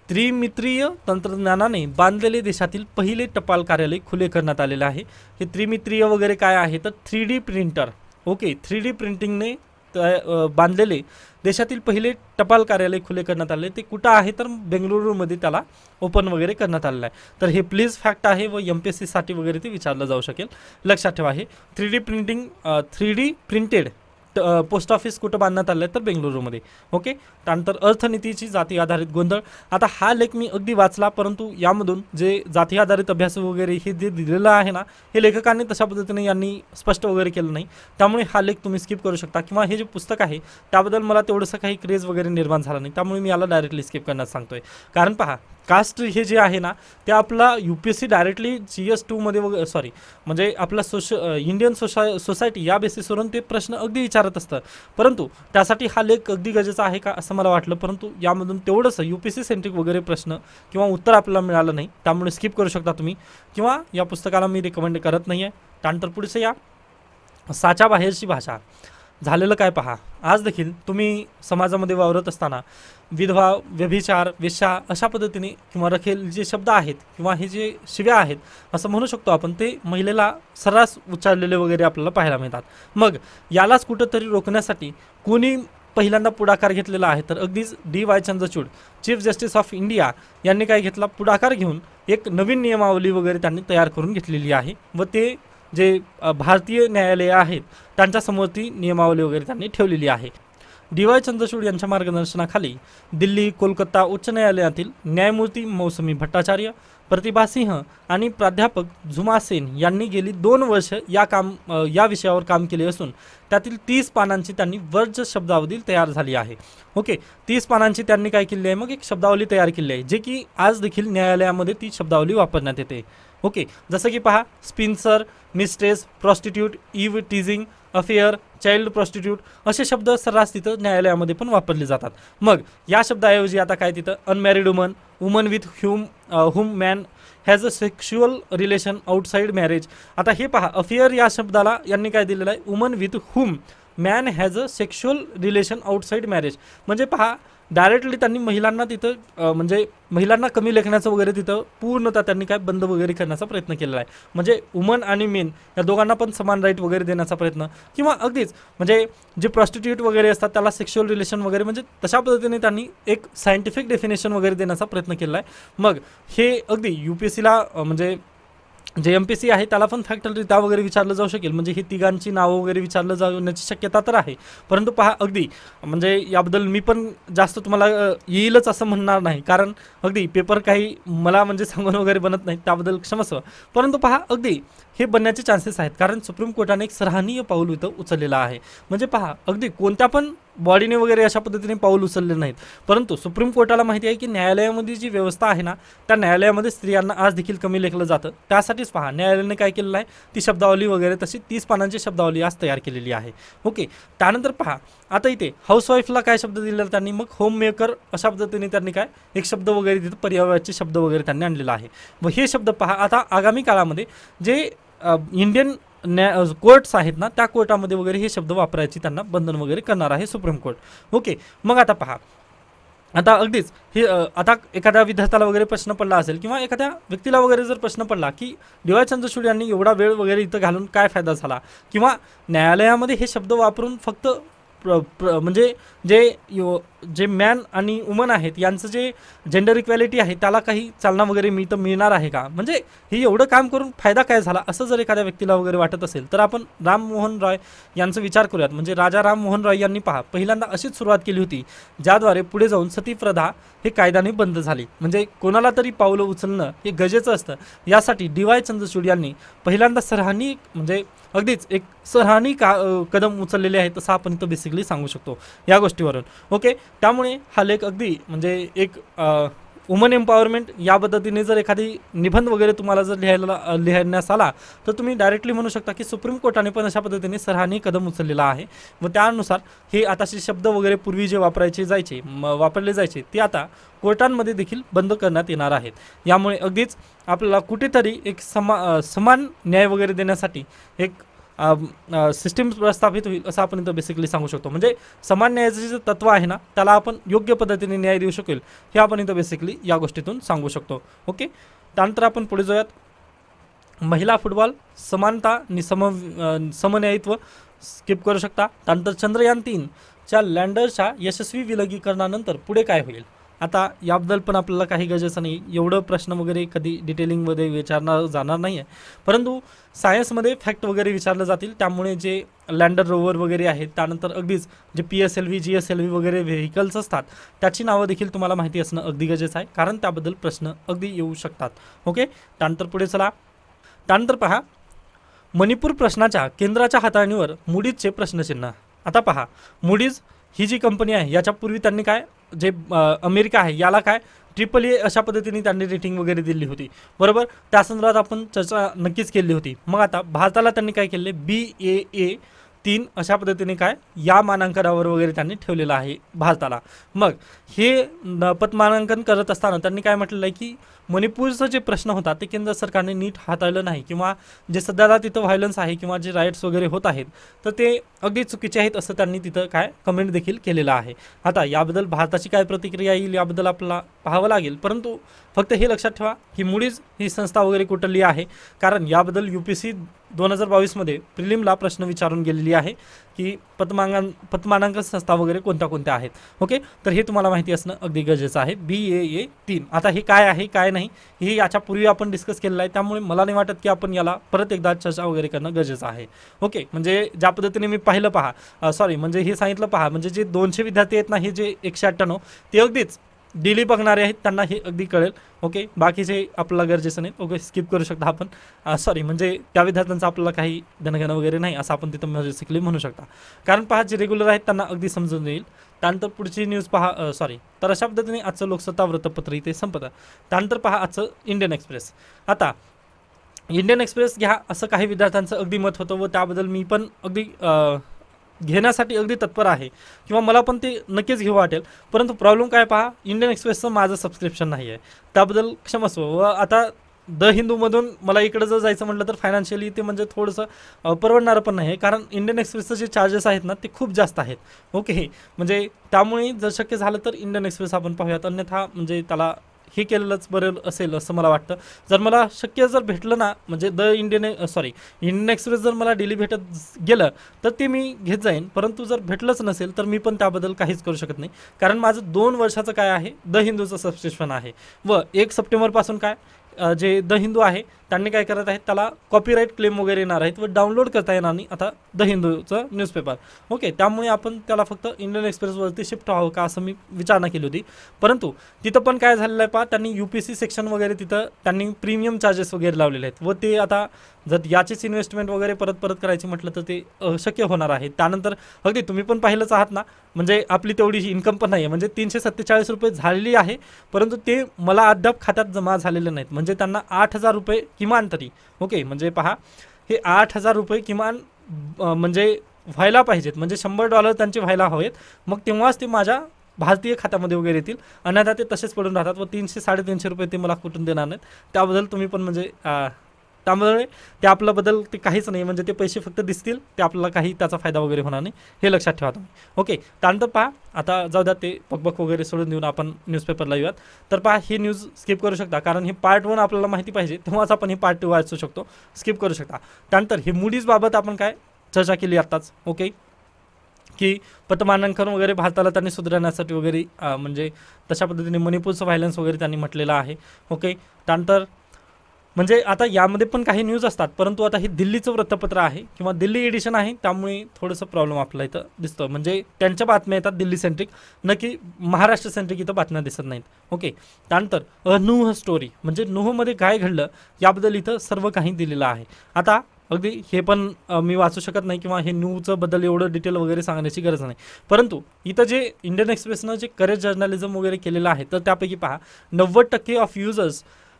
त्रिमितीय तंत्रज्ञानाने बांधलेले देशातील पहिले टपाल कार्यालय खुले करण्यात आलेले आहे. हे त्रिमितीय वगैरे काय आहे तर 3D प्रिंटर. ओके, 3D प्रिंटिंगने बांधलेले देशातील पहिले टपाल कार्यालय खुले करण्यात आले. ते कुठं आहे तर बेंगळुरूमध्ये त्याला ओपन वगैरे करण्यात आलेलं आहे. तर हे प्लीज फॅक्ट आहे व MPSC साठी वगैरे ते विचारलं जाऊ शकेल. लक्षात ठेवा, हे 3D printing 3D printed post office कुठं बांधण्यात आलं आहे तर बेंगळुरूमध्ये. ओके, त्यानंतर अर्थनीतीची जाती आधारित गोंधळ. आता हा लेख मी अगदी वाचला, परंतु यामधून जे जाती आधारित अभ्यास वगैरे हे जे दिलेलं आहे ना, हे लेखकांनी तशा पद्धतीने यांनी स्पष्ट वगैरे केलं नाही. त्यामुळे हा लेख तुम्ही स्किप करू शकता, किंवा हे जे पुस्तक आहे त्याबद्दल मला तेवढंसं काही क्रेज वगैरे निर्माण झाला नाही, त्यामुळे मी याला डायरेक्टली स्किप करण्यास सांगतोय. कारण पहा, कास्ट हे जे आहे ना ते आपला UPSC डायरेक्टली GS2 वगैरे सॉरी म्हणजे आपला इंडियन सोसायटी या बेसिसवरून ते प्रश्न अगदी विचारत असतं. परंतु त्यासाठी हा लेख अगदी गरजेचा आहे का असं मला वाटलं, परंतु यामधून तेवढंसं UPSC सेंट्रिक वगैरे प्रश्न किंवा उत्तर आपल्याला मिळालं नाही, त्यामुळे स्किप करू शकता तुम्ही, किंवा या पुस्तकाला मी रिकमेंड करत नाही आहे. त्यानंतर पुढचे या साच्या बाहेरची भाषा. झालेलं काय पहा, आज देखील तुम्ही समाजामध्ये वावरत असताना विधवा, व्यभिचार, वेश्या अशा पद्धतीने किंवा रखेल जे शब्द आहेत किंवा हे जे शिव्या आहेत असं म्हणू शकतो आपण, ते महिलेला सर्रास उच्चारलेले वगैरे आपल्याला पाहायला मिळतात. मग यालाच कुठंतरी रोखण्यासाठी कोणी पहिल्यांदा पुढाकार घेतलेला आहे तर अगदीच DY Chandrachud, chief justice of India यांनी काय घेतला, पुढाकार घेऊन एक नवीन नियमावली वगैरे त्यांनी तयार करून घेतलेली आहे व ते जे भारतीय न्यायालय आहेत त्यांच्यासमोर ती नियमावली वगैरे त्यांनी ठेवलेली आहे. DY चंद्रचूड यांच्या मार्गदर्शनाखाली दिल्ली, कोलकाता उच्च न्यायालयातील न्यायमूर्ती मौसमी भट्टाचार्य, प्रतिभा सिंह आणि प्राध्यापक झुमा सेन यांनी गेली 2 वर्ष या विषयावर काम केले असून त्यातील 30 पानांची त्यांनी वर्ज शब्दावली तयार झाली आहे. ओके, 30 पानांची त्यांनी काय केली आहे, मग एक शब्दावली तयार केली आहे, जे की आज देखील न्यायालयामध्ये ती शब्दावली वापरण्यात येते. ओके, जसं की पहा, spinster, mistress, prostitute, eve teasing, affair, child prostitute असे शब्द सर्रास तिथं न्यायालयामध्ये पण वापरले जातात. मग या शब्दाऐवजी आता काय तिथं unmarried woman, woman with whom man has a sexual relation outside marriage. आता हे पहा, अफेअर या शब्दाला यांनी काय दिलेलं आहे, woman with whom man has a sexual relation outside marriage. म्हणजे पहा, डायरेक्टली त्यांनी महिलांना तिथं म्हणजे महिलांना कमी लेखण्याचं वगैरे तिथं पूर्णतः त्यांनी काय बंद वगैरे करण्याचा प्रयत्न केलेला आहे. म्हणजे वुमन आणि मेन या दोघांना पण समान राईट वगैरे देण्याचा प्रयत्न, किंवा अगदीच म्हणजे जे प्रॉस्टिट्यूट वगैरे असतात त्याला सेक्शुअल रिलेशन वगैरे म्हणजे तशा पद्धतीने त्यांनी एक सायंटिफिक डेफिनेशन वगैरे देण्याचा प्रयत्न केलेला आहे. मग हे अगदी UPSCला म्हणजे जे MPSC आहे त्याला पण फॅक्टरिता वगैरे विचारलं जाऊ शकेल, म्हणजे ही तिघांची नावं वगैरे विचारलं जाण्याची शक्यता तर आहे. परंतु पहा, अगदी म्हणजे याबद्दल मी पण जास्त तुम्हाला येईलच असं म्हणणार नाही, कारण अगदी पेपर काही मला म्हणजे सांगून वगैरे बनत नाही, त्याबद्दल क्षमस्व. परंतु पहा, अगदी हे बनण्याचे चान्सेस आहेत, कारण सुप्रीम कोर्टाने एक सराहनीय पाऊल इथं उचललेलं आहे. म्हणजे पहा, अगदी कोणत्या पण बॉडीने वगैरे अशा पद्धतीने पाऊल उचलले नाहीत, परंतु सुप्रीम कोर्टाला माहिती आहे की न्यायालयामध्ये जी व्यवस्था आहे ना त्या न्यायालयामध्ये स्त्रियांना आज देखील कमी लेखलं जातं. त्यासाठीच पहा, न्यायालयाने काय केलेलं आहे, ती शब्दावली वगैरे तशी 30 पानांची शब्दावली आज तयार केलेली आहे. ओके, त्यानंतर पहा, आता इथे हाऊसवाईफला काय शब्द दिलेला त्यांनी, मग होम मेकर अशा पद्धतीने त्यांनी काय एक शब्द वगैरे तिथं पर्यावरणाचे शब्द वगैरे त्यांनी आणलेला आहे. व हे शब्द पहा, आता आगामी काळामध्ये जे इंडियन कोर्ट्स आहेत ना त्या कोर्टामध्ये वगैरे हे शब्द वापरायची त्यांना बंधन वगैरे करणार आहे सुप्रीम कोर्ट. ओके, मग आता पहा, आता अगदीच हे आता एखाद्या विद्यार्थ्याला वगैरे प्रश्न पडला असेल किंवा एखाद्या व्यक्तीला वगैरे जर प्रश्न पडला की DY चंद्रचूड यांनी एवढा वेळ वगैरे इथं घालून काय फायदा झाला, किंवा न्यायालयामध्ये हे शब्द वापरून फक्त म्हणजे जे मॅन आणि वुमन आहेत यांचं जे जेंडर इक्वॅलिटी आहे त्याला काही चालना वगैरे मिळणार आहे का, म्हणजे हे एवढं काम करून फायदा काय झाला असं जर एखाद्या व्यक्तीला वगैरे वाटत असेल तर आपण राम मोहन रॉय यांचा विचार करूयात. म्हणजे राजा राम मोहन रॉय यांनी पहा पहिल्यांदा अशीच सुरुवात केली होती ज्याद्वारे पुढे जाऊन सतीप्रथा हे कायद्याने बंद झाली. म्हणजे कोणाला तरी पावलं उचलणं हे गरजेचं असतं, यासाठी DY चंद्रचूड यांनी पहिल्यांदा सराहनीय म्हणजे अगदीच एक सराहनीय कदम उचललेले आहेत असं आपण इथं बेसिकली सांगू शकतो या गोष्टीवरून. ओके, त्यामुळे हा लेख अगदी म्हणजे एक वुमन एम्पॉवरमेंट या पद्धतीने जर एखादी निबंध वगैरे तुम्हाला जर लिहिण्यास आला तर तुम्ही डायरेक्टली म्हणू शकता की सुप्रीम कोर्टाने पण अशा पद्धतीने सराहनीय कदम उचललेला आहे व त्यानुसार हे आताचे शब्द वगैरे पूर्वी जे वापरले जायचे ते आता कोर्टांमध्ये देखील बंद करण्यात येणार आहेत. यामुळे अगदीच आपल्याला कुठेतरी एक समान न्याय वगैरे देण्यासाठी एक सिस्टीम प्रस्थापित होईल असं आपण इथं बेसिकली सांगू शकतो. म्हणजे समान न्यायाचं जे तत्व आहे ना त्याला आपण योग्य पद्धतीने न्याय देऊ शकेल हे आपण इथं बेसिकली या गोष्टीतून सांगू शकतो. ओके, त्यानंतर आपण पुढे जाऊयात. महिला फुटबॉल समानता आणि समन्यायित्व स्किप करू शकता. त्यानंतर चंद्रयान-3च्या लँडरच्या यशस्वी विलगीकरणानंतर पुढे काय होईल. आता याबद्दल पण आपल्याला काही गरजेचं नाही, एवढं प्रश्न वगैरे कधी डिटेलिंगमध्ये विचारणार जाणार नाही आहे, परंतु सायन्समध्ये फॅक्ट वगैरे विचारले जातील. त्यामुळे जे लँडर रोवर वगैरे आहेत, त्यानंतर अगदीच जे PSLV GSLV वगैरे व्हेकल्स असतात त्याची नावं देखील तुम्हाला माहिती असणं अगदी गरजेचं आहे, कारण त्याबद्दल प्रश्न अगदी येऊ शकतात. ओके, त्यानंतर पुढे चला. त्यानंतर पहा, मणिपूर प्रश्नाच्या केंद्राच्या हाताळणीवर मूडीजचे प्रश्नचिन्ह. आता पहा, मूडीज ही जी कंपनी आहे याच्यापूर्वी त्यांनी काय जे अमेरिका आहे याला काय AAA अशा पद्धतीने त्यांनी रेटिंग वगैरे दिली होती, बरोबर. त्या संदर्भात आपण चर्चा नक्कीच केली होती. मग आता भारताला त्यांनी काय केले, BAA3 अशा पद्धतीने काय या मानांकनावर वगैरे त्यांनी ठेवलेलं आहे भारताला. मग हे पतमानांकन करत असताना त्यांनी काय म्हटलेलं आहे की मणिपूरचा जे प्रश्न होता ते केंद्र सरकारने नीट हाताळलं नाही, किंवा जे सध्याला तिथं व्हायलन्स आहे किंवा जे राईट्स वगैरे होत आहेत तर ते अगदी चुकीचे आहेत असं त्यांनी तिथं काय कमेंट देखील केलेलं आहे. आता याबद्दल भारताची काय प्रतिक्रिया येईल याबद्दल आपल्याला पाहावं लागेल, परंतु फक्त हे लक्षात ठेवा ही मूडीज ही संस्था वगैरे कुठली आहे, कारण याबद्दल UPSC 2022मध्ये प्रिलिमला प्रश्न विचारून गेलेली आहे की पतमानांकन संस्था वगैरे कोणत्या कोणत्या आहेत. ओके, तर हे तुम्हाला माहिती असणं अगदी गरजेचं आहे. BAA3 आता हे काय आहे काय नाही हे याच्यापूर्वी आपण डिस्कस केलेलं आहे, त्यामुळे मला नाही वाटत की आपण याला परत एकदा चर्चा वगैरे करणं गरजेचं आहे. ओके, म्हणजे ज्या पद्धतीने मी पाहिलं पहा, सॉरी म्हणजे हे सांगितलं पहा, म्हणजे जे 200 विद्यार्थी आहेत ना हे जे 198 ते अगदीच डेली बघणारे आहेत त्यांना हे अगदी कळेल. ओके, बाकीचे आपल्याला गरजेचं नाही. ओके, स्किप करू शकता आपण. सॉरी म्हणजे त्या विद्यार्थ्यांचं आपल्याला काही देणंघेणं वगैरे नाही असं आपण तिथं बेसिकली म्हणू शकता, कारण पहा जे रेग्युलर आहेत त्यांना अगदी समजून येईल. त्यानंतर पुढची न्यूज पहा, सॉरी तर अशा पद्धतीने आजचं लोकसत्ता वृत्तपत्र इथे संपतं. त्यानंतर पहा आजचं इंडियन एक्सप्रेस. आता इंडियन एक्सप्रेस घ्या असं काही विद्यार्थ्यांचं अगदी मत होतं व त्याबद्दल मी पण अगदी घेण्यासाठी अगदी तत्पर आहे, किंवा मला पण ते नक्कीच घेऊ वाटेल. परंतु प्रॉब्लेम काय पहा, इंडियन एक्सप्रेसचं माझं सबस्क्रिप्शन नाही आहे, त्याबद्दल क्षमस्व. व आता द हिंदूमधून मला इकडं जर जायचं म्हटलं तर फायनान्शियली ते म्हणजे थोडंसं परवडणारं पण नाही आहे, कारण इंडियन एक्सप्रेसचं जे चार्जेस आहेत ना ते खूप जास्त आहेत. ओके, म्हणजे त्यामुळे जर शक्य झालं तर इंडियन एक्सप्रेस आपण पाहूयात, अन्यथा म्हणजे त्याला हे केलेलंच बरं असेल असं मला वाटतं. जर मला शक्य जर भेटलं ना, म्हणजे इंडियन एक्सप्रेस जर मला डेली भेटत गेलं तर ते मी घेत जाईन, परंतु जर भेटलंच नसेल तर मी पण त्याबद्दल काहीच करू शकत नाही, कारण माझं 2 वर्षाचं काय आहे द हिंदूचं सबस्क्रिप्शन आहे. व 1 सप्टेंबरपासून काय जे द हिंदू आहे त्यांनी काय करत आहेत त्याला कॉपीराईट क्लेम वगैरे येणार आहेत व डाउनलोड करता येणार नाही आता द हिंदूचं न्यूजपेपर. ओके, त्यामुळे आपण त्याला फक्त इंडियन एक्सप्रेसवरती शिफ्ट व्हावं का असं मी विचारणा केली होती, परंतु तिथं पण काय झालेलं आहे पहा, त्यांनी UPSC सेक्शन वगैरे तिथं त्यांनी प्रीमियम चार्जेस वगैरे लावलेले आहेत व ते आता जर याचीच इन्व्हेस्टमेंट वगैरे परत करायची म्हटलं तर ते शक्य होणार आहे. त्यानंतर अगदी तुम्ही पण पाहिलंच आहात ना, म्हणजे आपली तेवढी इन्कम पण नाही आहे, म्हणजे 347 रुपये झालेली आहे, परंतु ते मला अद्याप खात्यात जमा झालेले नाहीत, म्हणजे त्यांना 8,000 रुपये किमान तरी. ओके, म्हणजे पहा हे 8,000 रुपये किमान म्हणजे व्हायला पाहिजेत, म्हणजे $100 त्यांचे व्हायला हवेत, मग तेव्हाच ते माझ्या भारतीय खात्यामध्ये वगैरे येतील, अन्यथा ते तसेच पडून राहतात व 300-350 रुपये ते मला कुठून देणार नाहीत. त्याबद्दल तुम्ही पण म्हणजे त्यामुळे ते आपल्याबद्दल ते काहीच नाही, म्हणजे ते पैसे फक्त दिसतील, ते आपल्याला काही त्याचा फायदा वगैरे होणार नाही, हे लक्षात ठेवा तुम्ही. ओके, त्यानंतर पहा आता जाऊ द्या ते बकबक वगैरे सोडून देऊन आपण न्यूजपेपरला येऊयात. तर पहा ही न्यूज स्किप करू शकता, कारण हे पार्ट 1 आपल्याला माहिती पाहिजे तेव्हाच आपण हे पार्ट 2 वाचू शकतो, स्किप करू शकता. त्यानंतर हे मूडीजबाबत आपण काय चर्चा केली आत्ताच. ओके, की पतमानांकन वगैरे भारताला त्यांनी सुधारण्यासाठी वगैरे म्हणजे तशा पद्धतीने मणिपूरचं व्हायलन्स वगैरे त्यांनी म्हटलेलं आहे. ओके, त्यानंतर म्हणजे आता यामध्ये पण काही न्यूज असतात, परंतु आता हे दिल्लीचं वृत्तपत्र आहे किंवा दिल्ली एडिशन आहे, त्यामुळे थोडंसं प्रॉब्लेम आपल्याला इथं दिसतं, म्हणजे त्यांच्या बातम्या येतात दिल्ली सेंट्रिक, नक्की महाराष्ट्र सेंट्रिक इथं बातम्या दिसत नाहीत. ओके, त्यानंतर नूह स्टोरी, म्हणजे नूहमध्ये काय घडलं याबद्दल इथं सर्व काही दिलेलं आहे. आता अगदी हे पण मी वाचू शकत नाही किंवा हे न्यूजचं बद्दल एवढं डिटेल वगैरे सांगण्याची गरज नाही, परंतु इथं जे इंडियन एक्सप्रेसनं जे करेक्ट जर्नलिझम वगैरे केलेलं आहे तर त्यापैकी पहा 90% ऑफ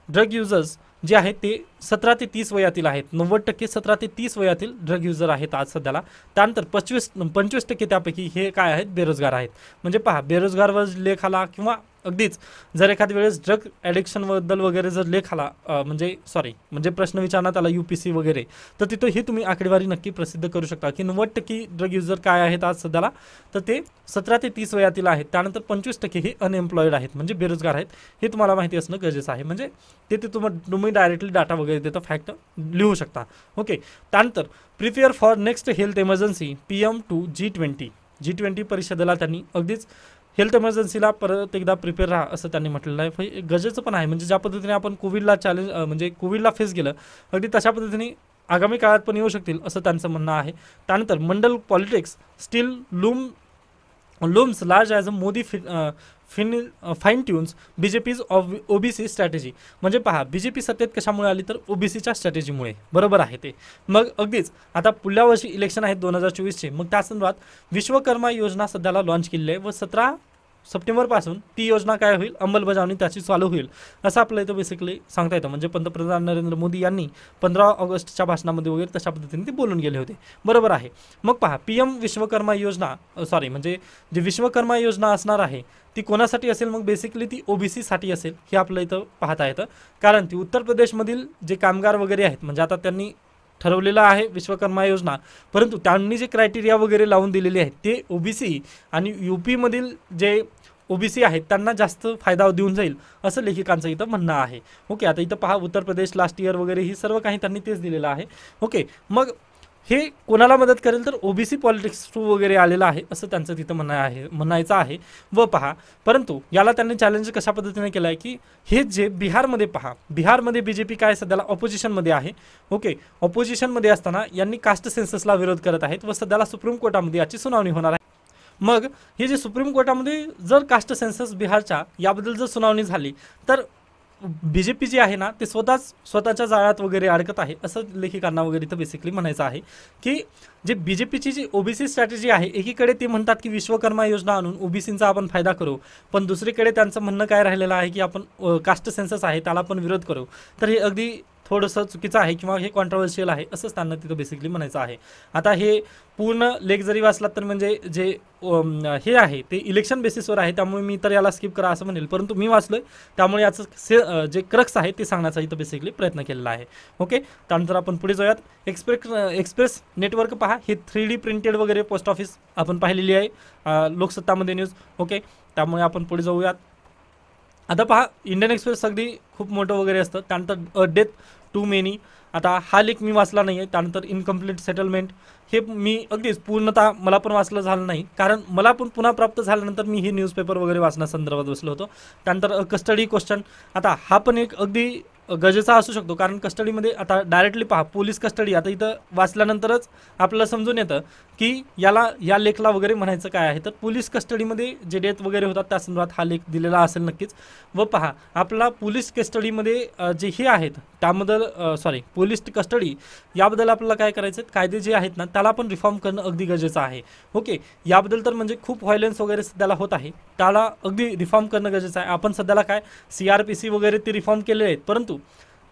ड्रग युजर्स जे आहेत ते 17 ते 30 वयातील आहेत. 90% 17 ते 30 वयातील ड्रग युजर आहेत आज सध्याला. त्यानंतर 25% त्यापैकी हे काय आहेत बेरोजगार आहेत. म्हणजे पहा बेरोजगारवर लेख आला किंवा अगदीच जर एखाद्या वेळेस ड्रग ॲडिक्शनबद्दल वगैरे जर लेख आला म्हणजे प्रश्न विचारण्यात आला UPSC वगैरे, तर तिथं ही तुम्ही आकडेवारी नक्की प्रसिद्ध करू शकता की 90% ड्रग युजर काय आहेत आज सध्याला, तर ते 17 ते 30 वयातील आहेत. त्यानंतर 25% हे अनएम्प्लॉईड आहेत, म्हणजे बेरोजगार आहेत. हे तुम्हाला माहिती असणं गरजेचं आहे. म्हणजे ते तुम्ही डायरेक्टली डाटा वगैरे देता फॅक्ट लिहू शकता. ओके. त्यानंतर prepare for next health emergency PM to G20 परिषदेला त्यांनी अगदीच हेल्थ इमर्जन्सीला परत एकदा प्रिपेअर राहा असं त्यांनी म्हटलेलं आहे. गरजेचं पण आहे. म्हणजे ज्या पद्धतीने आपण कोविडला फेस केलं, अगदी तशा पद्धतीने आगामी काळात पण येऊ शकतील असं त्यांचं म्हणणं आहे. त्यानंतर Mandal politics still looms large as a Modi fine tunes BJP's OBC strategy. म्हणजे पहा, BJP सत्तेत कशामुळे आली, तर OBCच्या स्ट्रॅटेजीमुळे. बरोबर आहे ते. मग अगदीच आता पुढल्या वर्षी इलेक्शन आहेत 2024चे. मग त्या संदर्भात विश्वकर्मा योजना सध्याला लॉन्च केलेली आहे व 17 सप्टेंबरपासून ती योजना काय होईल, अंमलबजावणी त्याची चालू होईल असं आपल्याला इथं बेसिकली सांगता येतं. म्हणजे पंतप्रधान नरेंद्र मोदी यांनी 15 ऑगस्टच्या भाषणामध्ये वगैरे तशा पद्धतीने ते बोलून गेले होते. बरोबर आहे. मग पहा, PM विश्वकर्मा योजना म्हणजे जी विश्वकर्मा योजना असणार आहे ती कोणासाठी असेल, मग बेसिकली ती OBC साठी असेल हे आपल्याला इथं पाहता येतं. कारण ती उत्तर प्रदेशमधील जे कामगार वगैरे आहेत, म्हणजे आता त्यांनी ठरवलेलं आहे विश्वकर्मा योजना, परंतु त्यांनी जे क्रायटेरिया वगैरे लावून दिलेले आहेत ते OBC आणि UP जे OBC आहेत त्यांना जास्त फायदा देऊन जाईल असं लेखिकांचं इथं म्हणणं आहे. ओके. आता इथं पहा, उत्तर प्रदेश लास्ट इयर वगैरे ही सर्व काही त्यांनी तेच दिलेलं आहे. ओके. मग हे कोणाला मदत करेल, तर OBC पॉलिटिक्स थ्रू वगैरे आलेलं आहे असं त्यांचं तिथं म्हणायचं आहे. व पहा, परंतु याला त्यांनी चॅलेंज कशा पद्धतीने केलं आहे की हे जे बिहारमध्ये BJP काय सध्याला ऑपोजिशनमध्ये आहे. ओके. ऑपोजिशनमध्ये असताना यांनी कास्ट सेन्ससला विरोध करत आहेत व सध्याला सुप्रीम कोर्टामध्ये याची सुनावणी होणार आहे. मग हे जे सुप्रीम कोर्टामध्ये जर कास्ट सेन्सस बिहारच्या याबद्दल जर सुनावणी झाली, तर BJP जी आहे ना ते स्वतःच्या जाळ्यात वगैरे अडकत आहे असं लेखिकांना वगैरे इथं बेसिकली म्हणायचं आहे. की जे BJPची जी OBC स्ट्रॅटेजी आहे, एकीकडे ते म्हणतात की विश्वकर्मा योजना आणून OBCचा आपण फायदा करू, पण दुसरीकडे त्यांचं म्हणणं काय राहिलेलं आहे की आपण कास्ट सेन्सस आहे त्याला पण विरोध करू. तर हे अगदी थोडंसं चुकीचं आहे किंवा हे कॉन्ट्रोवर्शियल आहे असंच त्यांना तिथं बेसिकली म्हणायचं आहे. आता हे पूर्ण लेख जरी वाचलात तर म्हणजे जे हे आहे ते इलेक्शन बेसिसवर आहे, त्यामुळे मी तर याला स्किप करा असं म्हणेल, परंतु मी वाचलोय त्यामुळे याचं जे क्रक्स आहे ते सांगण्याचा इथं बेसिकली प्रयत्न केलेला आहे. ओके. त्यानंतर आपण पुढे जाऊयात. एक्सप्रेस नेटवर्क पहा, हे 3D प्रिंटेड वगैरे पोस्ट ऑफिस आपण पाहिलेली आहे लोकसत्तामध्ये न्यूज. ओके. त्यामुळे आपण पुढे जाऊयात. आता पहा, इंडियन एक्सप्रेस अगदी खूप मोठं वगैरे असतं. त्यानंतर डेथ टू मेनी, आता हा लेख मी वाचला नाही आहे. त्यानंतर इनकम्प्लीट सेटलमेंट, हे मी अगदीच पूर्णतः मला पण वाचलं झालं नाही, कारण मला पण पुन्हा प्राप्त झाल्यानंतर मी हे न्यूजपेपर वगैरे वाचण्यासंदर्भात बसलो होतो. त्यानंतर कस्टडी क्वेश्चन, आता हा पण एक अगदी गरजेचा असू शकतो, कारण कस्टडीमध्ये आता डायरेक्टली पहा पोलीस कस्टडी, आता इथं वाचल्यानंतरच आपल्याला समजून येतं की या लेखला वगैरे म्हणायचं काय आहे. तर पोलीस कस्टडीमध्ये जे डेथ वगैरे होतात त्या संदर्भात हा लेख दिलेला असेल नक्कीच. व पहा, आपला पोलीस कस्टडीमध्ये जे हे आहेत त्याबद्दल पोलीस कस्टडी याबद्दल आपल्याला काय करायचं, कायदे जे आहेत ना त्याला पण रिफॉर्म करणं अगदी गरजेचं आहे. ओके. याबद्दल तर म्हणजे खूप व्हायलन्स वगैरे सध्याला होत आहे, त्याला अगदी रिफॉर्म करणं गरजेचं आहे. आपण सध्याला काय CRPC वगैरे ते रिफॉर्म केले आहेत, परंतु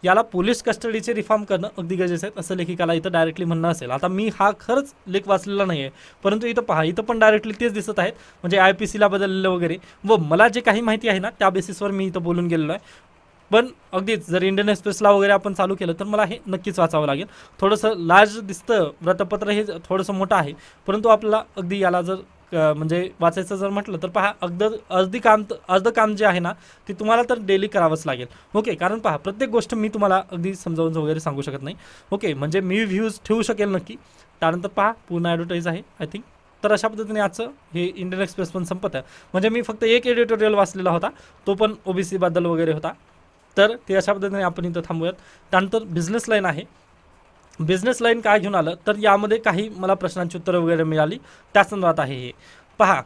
याला पोलीस कस्टडीचे रिफॉर्म करणं अगदी गरजेचं आहे असं लेखिकाला इथं डायरेक्टली म्हणणं असेल. आता मी हा खरंच लेख वाचलेला नाही आहे, परंतु इथं पहा, इथं पण डायरेक्टली तेच दिसत आहेत, म्हणजे IPCला बदललेलं वगैरे. व मला जे काही माहिती आहे ना त्या बेसिसवर मी इथं बोलून गेलेलो आहे. पण अगदीच जर इंडियन एक्सप्रेसला वगैरे आपण चालू केलं तर मला हे नक्कीच वाचावं लागेल. थोडंसं लार्ज दिसतं वृत्तपत्र, हे थोडंसं मोठं आहे, परंतु आपल्याला अगदी याला जर म्हणजे वाचायचं जर म्हटलं तर पहा, अर्ध काम जे आहे ना ते तुम्हाला तर डेली करावंच लागेल. ओके. कारण पहा, प्रत्येक गोष्ट मी तुम्हाला अगदी समजावून वगैरे सांगू शकत नाही. ओके. म्हणजे मी व्ह्यूज ठेवू शकेल नक्की. त्यानंतर पहा, पूर्ण ॲडव्हर्टाईज आहे आय थिंक. तर अशा पद्धतीने आजचं हे इंडियन एक्सप्रेस पण संपत आहे. म्हणजे मी फक्त एक एडिटोरियल वाचलेला होता, तो पण OBC बद्दल वगैरे होता. तर ते अशा पद्धतीने आपण इथं थांबूयात. त्यानंतर बिझनेस लाईन आहे. बिझनेस लाईन काय घेऊन आलं, तर यामध्ये काही मला प्रश्नांची उत्तरं वगैरे मिळाली त्या संदर्भात आहे हे. पहा,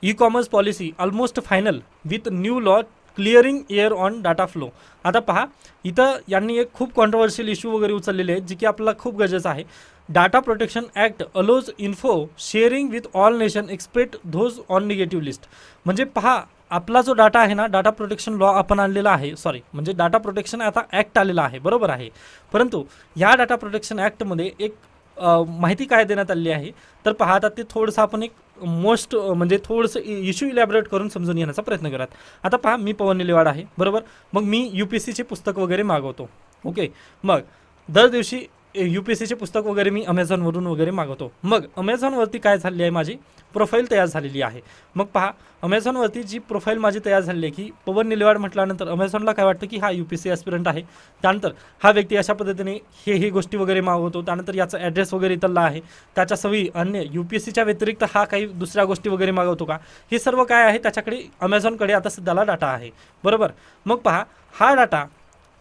ecommerce policy almost final with new law clearing air on data flow. आता पहा, इथं यांनी एक खूप कॉन्ट्रोवर्शियल इश्यू वगैरे उचललेले आहेत, जे की आपल्याला खूप गरजेचं आहे. Data protection act allows info sharing with all nation except those on negative list. म्हणजे पहा, आपला जो डाटा आहे ना, डाटा प्रोटेक्शन लॉ आपण आणलेला आहे, म्हणजे डाटा प्रोटेक्शन आता ॲक्ट आलेला आहे, बरोबर आहे. परंतु ह्या डाटा प्रोटेक्शन ॲक्टमध्ये एक माहिती काय देण्यात आली आहे, तर पहा आता ते थोडंसं आपण एक मोस्ट म्हणजे थोडंसं इश्यू इलॅबरेट करून समजून घेण्याचा प्रयत्न करूयात. आता पहा, मी पवन निलेवाड आहे, बरोबर. मग मी UPSCचे पुस्तक वगैरे मागवतो. ओके, मग दर दिवशी UPSCचे पुस्तक वगैरे मी अमेझॉनवरून वगैरे मागवतो. मग अमेझॉनवरती काय झाली आहे, माझी प्रोफाईल तयार झालेली आहे. मग पहा, अमेझॉनवरती जी प्रोफाईल माझी तयार झाली आहे की पवन निलेवाड म्हटल्यानंतर अमेझॉनला काय वाटतं की हा UPSC ॲस्पिरंट आहे. त्यानंतर हा व्यक्ती अशा पद्धतीने हे गोष्टी वगैरे मागवतो. त्यानंतर याचा ॲड्रेस वगैरे इथला आहे, त्याच्या सवयी अन्य UPSCच्या व्यतिरिक्त हा काही दुसऱ्या गोष्टी वगैरे मागवतो का, हे सर्व काय आहे त्याच्याकडे अमेझॉनकडे आता सध्याला डाटा आहे, बरोबर. मग पहा, हा डाटा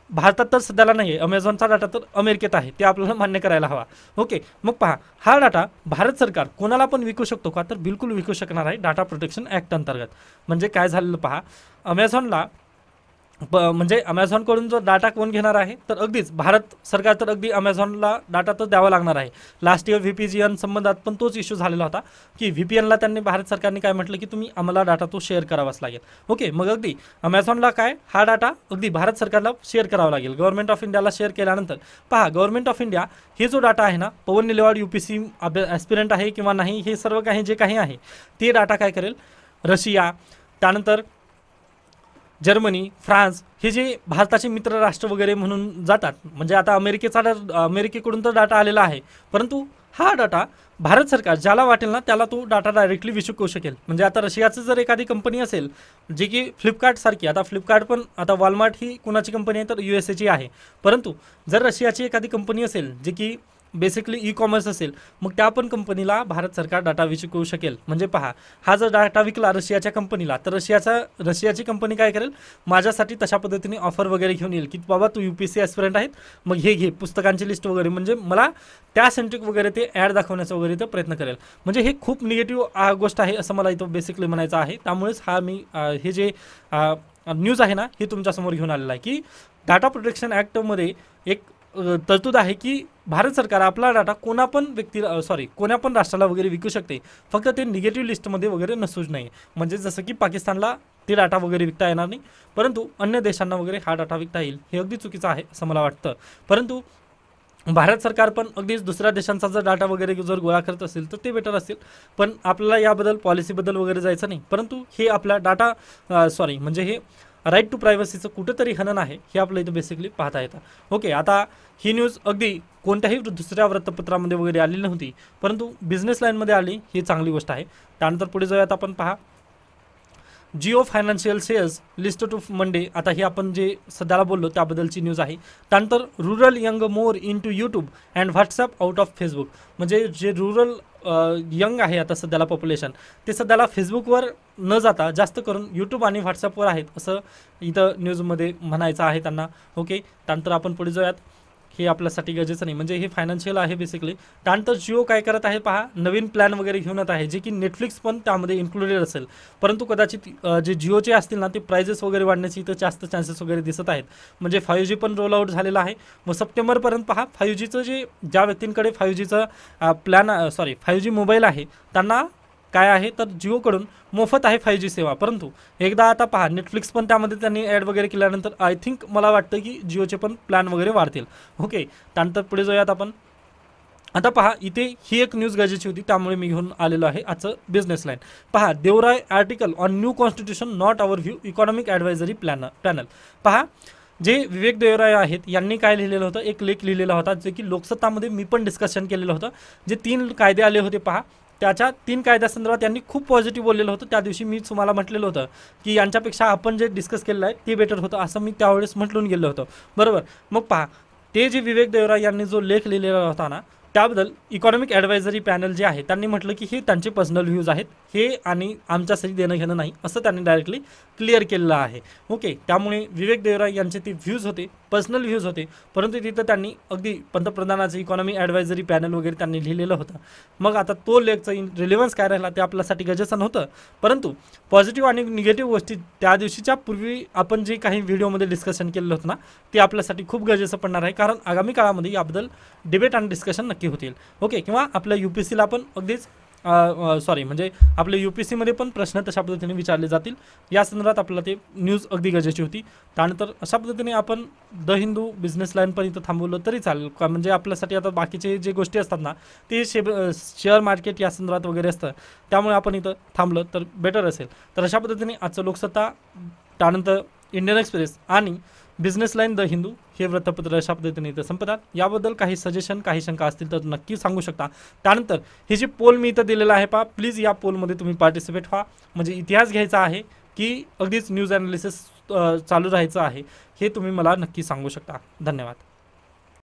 भारतात तर सध्याला नाही आहे, अमेझॉनचा डाटा तर अमेरिकेत आहे, ते आपल्याला मान्य करायला हवा. ओके, मग पहा, हा डाटा भारत सरकार कोणाला पण विकू शकतो का, तर बिलकुल विकू शकणार आहे डाटा प्रोटेक्शन ॲक्ट अंतर्गत. म्हणजे काय झालेलं पहा, अमेझॉनला म्हणजे अमेझॉनकडून जो डाटा कोण घेणार आहे, तर अगदीच भारत सरकार तर अगदी अमेझॉनला डाटा तर द्यावा लागणार आहे. लास्ट इयर VPN संबंधात पण तोच इश्यू झालेला होता की VPNला त्यांनी भारत सरकारने काय म्हटलं की तुम्ही आम्हाला डाटा तो शेअर करावाच लागेल. ओके, मग अगदी अमेझॉनला काय हा डाटा अगदी भारत सरकारला शेअर करावा लागेल. गव्हर्नमेंट ऑफ इंडियाला शेअर केल्यानंतर पहा, गव्हर्नमेंट ऑफ इंडिया हे जो डाटा आहे ना, पवन निलेवाड UPSC ॲस्पिरंट आहे किंवा नाही, हे सर्व काही जे काही आहे ते डाटा काय करेल, रशिया, त्यानंतर जर्मनी, फ्रान्स हे जे भारताचे मित्र राष्ट्र वगैरे म्हणून जातात, म्हणजे आता अमेरिकेकडून तर डाटा आलेला आहे, परंतु हा डाटा भारत सरकार ज्याला वाटेल ना त्याला तो डाटा डायरेक्टली विकू करू शकेल. म्हणजे आता रशियाचं जर एखादी कंपनी असेल जी की फ्लिपकार्टसारखी, आता फ्लिपकार्ट पण आता वॉलमार्ट ही कुणाची कंपनी आहे तर USAची आहे, परंतु जर रशियाची एखादी कंपनी असेल जी की बेसिकली ई-कॉमर्स असेल, मग त्या पण कंपनीला भारत सरकार डाटा विकू शकेल. म्हणजे पहा, हा जर डाटा विकला रशियाच्या कंपनीला, तर रशियाची कंपनी काय करेल, माझ्यासाठी तशा पद्धतीने ऑफर वगैरे घेऊन येईल की बाबा तू UPSC ॲस्पिरंट आहेत, मग हे घे पुस्तकांची लिस्ट वगैरे, म्हणजे मला त्या सेंट्रिक वगैरे ते ॲड दाखवण्याचा वगैरे तो प्रयत्न करेल. म्हणजे हे खूप निगेटिव्ह गोष्ट आहे असं मला इथं बेसिकली म्हणायचं आहे. त्यामुळेच हा मी हे जे न्यूज आहे ना, हे तुमच्यासमोर घेऊन आलेला आहे की डाटा प्रोटेक्शन ॲक्टमध्ये एक तरतूद आहे की भारत सरकार आपला डाटा कोणा पण राष्ट्राला वगैरे विकू शकते, फक्त ते निगेटिव्ह लिस्टमध्ये वगैरे नसूच नाही. म्हणजे जसं की पाकिस्तानला ते डाटा वगैरे विकता येणार नाही, परंतु अन्य देशांना वगैरे हा डाटा विकता येईल. हे अगदी चुकीचं आहे असं मला वाटतं. परंतु भारत सरकार पण अगदीच दुसऱ्या देशांचा जर डाटा वगैरे जर गोळा करत असेल तर ते बेटर असेल. पण आपल्याला याबद्दल पॉलिसीबद्दल वगैरे जायचं नाही, परंतु हे आपला डाटा म्हणजे हे राईट टू प्रायव्हसीचं कुठंतरी हनन आहे, हे आपलं इथं बेसिकली पाहता येतं. ओके, आता ही न्यूज अगदी कोणत्याही दुसऱ्या वृत्तपत्रामध्ये वगैरे आलेली नव्हती, परंतु बिझनेस लाईनमध्ये आली, ही चांगली गोष्ट आहे. त्यानंतर पुढे जाऊयात आपण. पहा, Jio financial shares list to Monday, आता ही आपण जे सध्याला बोललो त्याबद्दलची न्यूज आहे. त्यानंतर rural young more in to YouTube and WhatsApp out of Facebook, म्हणजे जे रुरल यंग आहे आता सध्याला पॉप्युलेशन, ते सध्याला फेसबुकवर न जाता जास्त करून यूट्यूब आणि व्हॉट्सअपवर आहेत असं इथं न्यूजमध्ये म्हणायचं आहे त्यांना. ओके, त्यानंतर आपण पुढे जाऊयात. हे आपल्यासाठी गरजेचं नाही, म्हणजे हे फायनान्शियल आहे बेसिकली. त्यानंतर जिओ काय करत आहे पहा, नवीन प्लॅन वगैरे घेऊन येत आहे, जे की नेटफ्लिक्स पण त्यामध्ये इन्क्लुडेड असेल, परंतु कदाचित जे जिओचे असतील ना ते प्राइजेस वगैरे वाढण्याची इथं जास्त चान्सेस वगैरे दिसत आहेत. म्हणजे 5G पण रोल आउट झालेला आहे. मग सप्टेंबरपर्यंत पहा 5Gचं ज्या व्यक्तींकडे 5G मोबाईल आहे त्यांना काय आहे तर जिओकडून मोफत आहे 5G सेवा. परंतु एकदा आता पहा, नेटफ्लिक्स पण त्यामध्ये त्यांनी ॲड वगैरे केल्यानंतर आय थिंक मला वाटतं की जिओचे पण प्लॅन वगैरे वाढतील. ओके, त्यानंतर पुढे जाऊयात आपण. आता पहा, इथे ही एक न्यूज गरजेची होती, त्यामुळे मी घेऊन आलेलो आहे आजचं बिझनेस लाईन. पहा, Debroy article on new constitution not our view economic advisory panel. पहा, जे विवेक देवराय आहेत यांनी काय लिहिलेलं होतं, एक लेख लिहिलेला होता, जे की लोकसत्तामध्ये मी पण डिस्कशन केलेलं होतं. जे 3 कायदे आले होते पहा, त्याच्या 3 कायद्यासंदर्भात यांनी खूप पॉझिटिव्ह बोललेलं होतं. त्या दिवशी मी तुम्हाला म्हटलेलं होतं की यांच्यापेक्षा आपण जे डिस्कस केलेलं आहे ते बेटर होतं, असं मी त्यावेळेस म्हटलून गेलो होतं, बरोबर. मग पहा, ते जे विवेक देवराय यांनी जो लेख लिहिलेला होता ना, त्याबद्दल इकॉनॉमिक ॲडवायझरी पॅनल जे आहे त्यांनी म्हटलं की हे त्यांचे पर्सनल व्ह्यूज आहेत, हे आणि आमच्यासाठी देणं घेणं नाही, असं त्यांनी डायरेक्टली क्लिअर केलेलं आहे. ओके, त्यामुळे विवेक देवराय यांचे ते व्ह्यूज होते, पर्सनल व्ह्यूज होते, परंतु तिथं त्यांनी अगदी पंतप्रधानाचं इकॉनॉमी ॲडवायझरी पॅनल वगैरे त्यांनी लिहिलेलं होतं. मग आता तो लेखचं रिलेव्हन्स काय राहिला ते आपल्यासाठी गरजेचं नव्हतं, परंतु पॉझिटिव्ह आणि निगेटिव्ह गोष्टी त्या दिवशीच्या पूर्वी आपण जे काही व्हिडिओमध्ये डिस्कशन केलेलं होतं ना, ते आपल्यासाठी खूप गरजेचं पडणार आहे, कारण आगामी काळामध्ये याबद्दल डिबेट आणि डिस्कशन नक्की होतील. ओके, किंवा आपल्या UPSCला पण अगदीच सॉरी म्हणजे आपले UPSC पण प्रश्न तशा पद्धतीने विचारले जातील, या संदर्भात आपल्याला ते न्यूज अगदी गरजेची होती. त्यानंतर अशा पद्धतीने आपण द हिंदू बिझनेस लाईन पण इथं थांबवलं तरी चालेल का, म्हणजे आपल्यासाठी आता बाकीचे जे गोष्टी असतात ना ते शेअर मार्केट या संदर्भात वगैरे असतं, त्यामुळे आपण इथं थांबलं तर बेटर असेल. तर अशा पद्धतीने आजचं लोकसत्ता, त्यानंतर इंडियन एक्सप्रेस आणि बिझनेस लाईन द हिंदू हे वृत्तपत्र अशा पद्धतीने इथं संपतात. याबद्दल काही सजेशन, काही शंका असतील तर नक्की सांगू शकता. त्यानंतर हे जे पोल मी इथं दिलेलं आहे पहा, प्लीज या पोलमध्ये तुम्ही पार्टिसिपेट व्हा. म्हणजे इतिहास घ्यायचा आहे की अगदीच न्यूज ॲनालिसिस चालू राहायचं आहे, हे तुम्ही मला नक्की सांगू शकता. धन्यवाद.